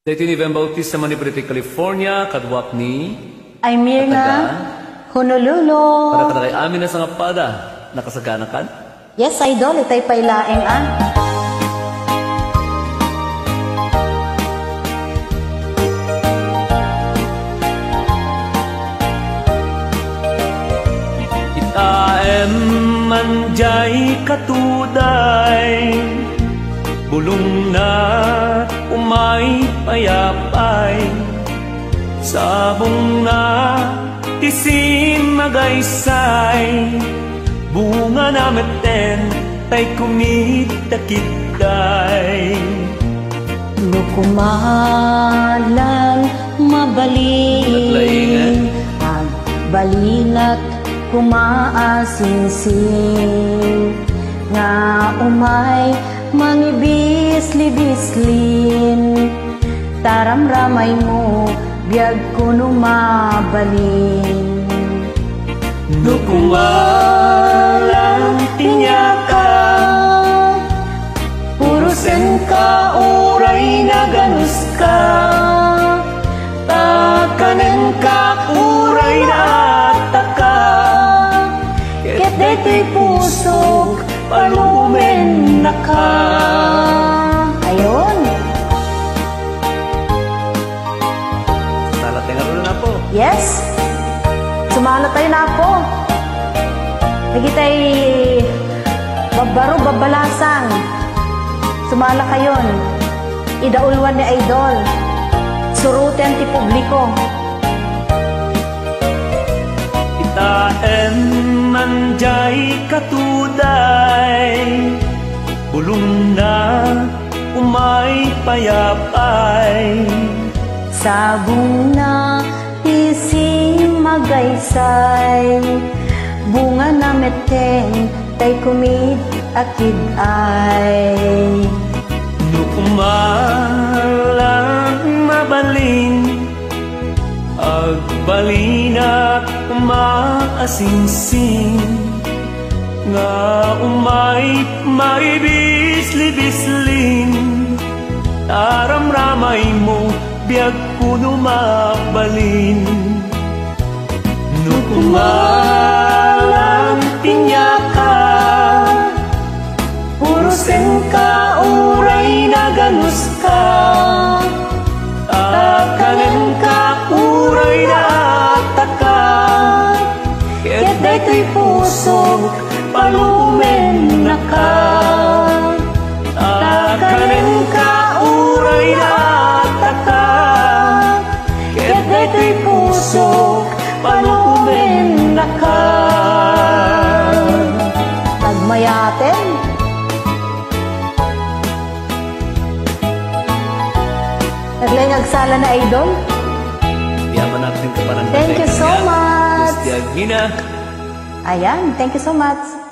Dito ni Van Bautista man ni British California, kadwap ni ay Mirna, Honolulu. Para kada kay amin na sa ngapada, nakasagana kan? Yes, idol, itay pailaeng an. Itaem manjay katuday, bulong na umay payapay, sabong na tisim magaysay, bunga na meten tay kumitakitay. Nukumalan mabalin, ang balinat kumaasingsing, nga umay mangibis-libislin, taramramay mo biag kuno mabalin. Nukumalang tinyaka, purusen ka uray na ganus ka, takanen ka uray na ataka, ket deto'y pusok palumen na ka. Ayun. Sala tengarulo na po. Yes. Sumala tayo na po. Lagi tayo babaro babalasang. Sumala kayon. Idaulwan ni idol. Suruten ti publiko. Itaen manjay katuday, bulong na umay payapay, Sabong na ising magaysay, bunga na meteng tay kumid akid ay. Nukumalang mabalin, agbalina umaasingsing, nga umay maibis-libislin, taramramay mo biag kuno mabalin. Nukumalang tinyaka, purusen ka uray na ganus ka, takanen ka uray na ataka, ket daytoy pusok palumen na ka, takanen ka uray na ataka, ket daytoy pusok palumen na ka. Nagmayaten. Naglaing-agsala na idol. Yaman natin ka parang Thank you so much. Christian Gina. Ayan, thank you so much.